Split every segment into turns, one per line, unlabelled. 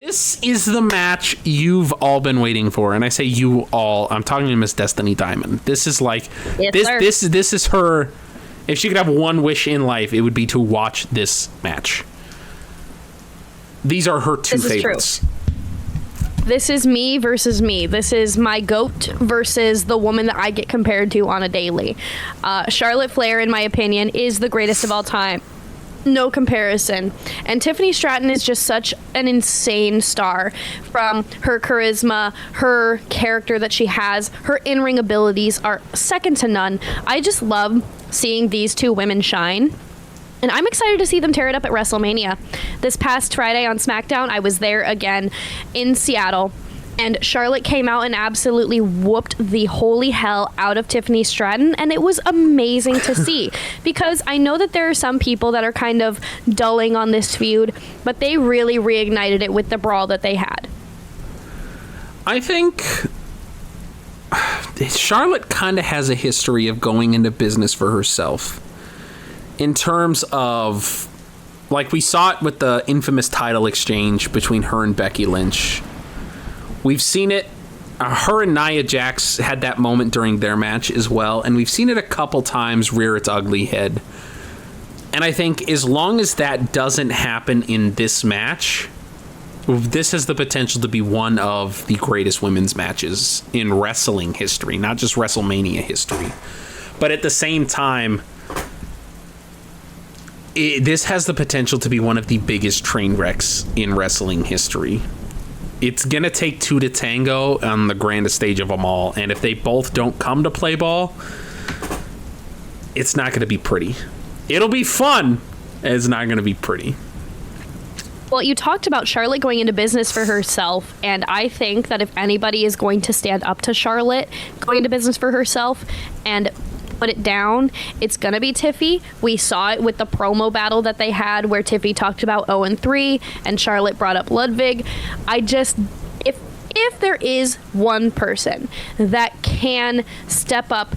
This is the match you've all been waiting for, and I say you all. I'm talking to Miss Destiny Diamond. This is like this is her. If she could have one wish in life, it would be to watch this match. These are her two favorites.
True. This is me versus me. This is my GOAT versus the woman that I get compared to on a daily. Charlotte Flair, in my opinion, is the greatest of all time. No comparison. And Tiffany Stratton is just such an insane star, from her charisma, her character that she has. Her in-ring abilities are second to none. I just love seeing these two women shine. And I'm excited to see them tear it up at WrestleMania. This past Friday on SmackDown, I was there again in Seattle. And Charlotte came out and absolutely whooped the holy hell out of Tiffany Stratton. And it was amazing to see, because I know that there are some people that are kind of dulling on this feud, but they really reignited it with the brawl that they had.
I think Charlotte kind of has a history of going into business for herself, in terms of, like, we saw it with the infamous title exchange between her and Becky Lynch. We've seen it. Her and Nia Jax had that moment during their match as well, and we've seen it a couple times rear its ugly head. And I think as long as that doesn't happen in this match, this has the potential to be one of the greatest women's matches in wrestling history, not just WrestleMania history. But at the same time, this has the potential to be one of the biggest train wrecks in wrestling history. It's going to take two to tango on the grandest stage of them all. And if they both don't come to play ball, it's not going to be pretty. It'll be fun. It's not going to be pretty.
Well, you talked about Charlotte going into business for herself, and I think that if anybody is going to stand up to Charlotte going into business for herself and put it down, it's gonna be Tiffy. We saw it with the promo battle that they had, where Tiffy talked about 0-3 and Charlotte brought up Ludwig. If there is one person that can step up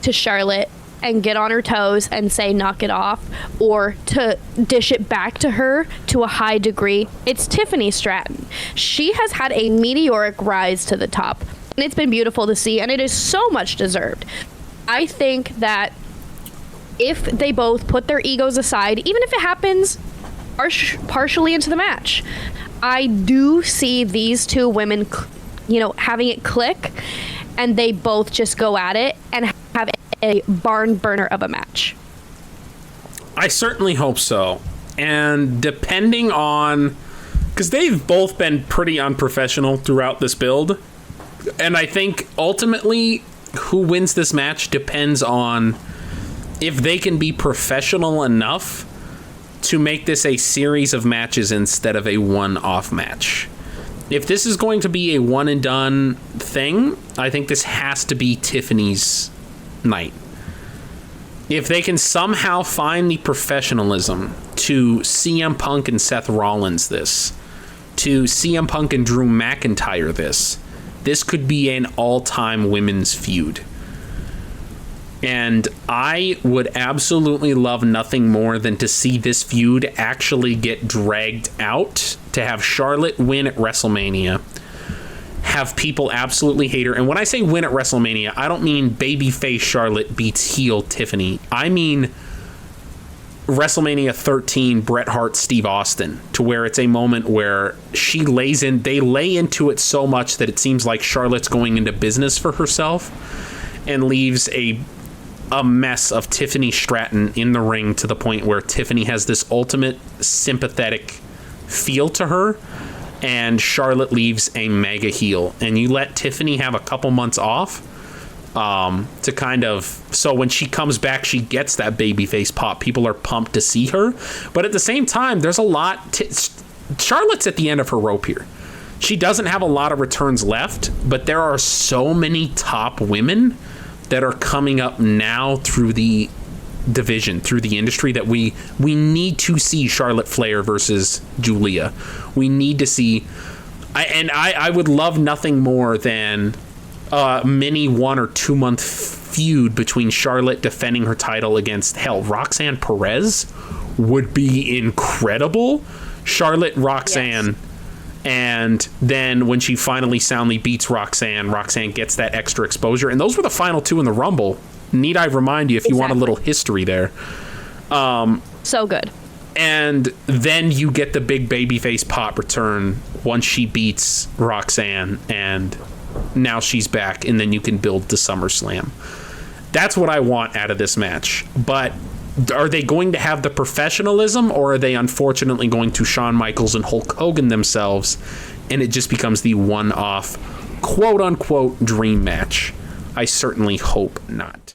to Charlotte and get on her toes and say knock it off, or to dish it back to her to a high degree, it's Tiffany Stratton. She has had a meteoric rise to the top, and it's been beautiful to see, and it is so much deserved. I think that if they both put their egos aside, even if it happens partially into the match, I do see these two women, having it click, and they both just go at it and have a barn burner of a match.
I certainly hope so. And depending on, because they've both been pretty unprofessional throughout this build, and I think ultimately who wins this match depends on if they can be professional enough to make this a series of matches instead of a one-off match. If this is going to be a one-and-done thing, I think this has to be Tiffany's night. If they can somehow find the professionalism to CM Punk and Seth Rollins this, to CM Punk and Drew McIntyre this could be an all-time women's feud. And I would absolutely love nothing more than to see this feud actually get dragged out, to have Charlotte win at WrestleMania, have people absolutely hate her. And when I say win at WrestleMania, I don't mean babyface Charlotte beats heel Tiffany. I mean WrestleMania 13, Bret Hart, Steve Austin, to where it's a moment where they lay into it so much that it seems like Charlotte's going into business for herself, and leaves a mess of Tiffany Stratton in the ring, to the point where Tiffany has this ultimate sympathetic feel to her, and Charlotte leaves a mega heel. And you let Tiffany have a couple months off, to kind of, so when she comes back, she gets that babyface pop. People are pumped to see her, but at the same time, there's a lot. Charlotte's at the end of her rope here. She doesn't have a lot of returns left, but there are so many top women that are coming up now through the division, through the industry, that we need to see Charlotte Flair versus Julia. We need to see, I would love nothing more than mini 1 or 2 month feud between Charlotte defending her title against, Roxanne Perez would be incredible. Charlotte, Roxanne, And then when she finally soundly beats Roxanne, Roxanne gets that extra exposure. And those were the final two in the Rumble. Need I remind you, if you want a little history there.
So good.
And then you get the big babyface pop return once she beats Roxanne, and now she's back, and then you can build to SummerSlam. That's what I want out of this match. But are they going to have the professionalism, or are they unfortunately going to Shawn Michaels and Hulk Hogan themselves, and it just becomes the one-off, quote-unquote, dream match? I certainly hope not.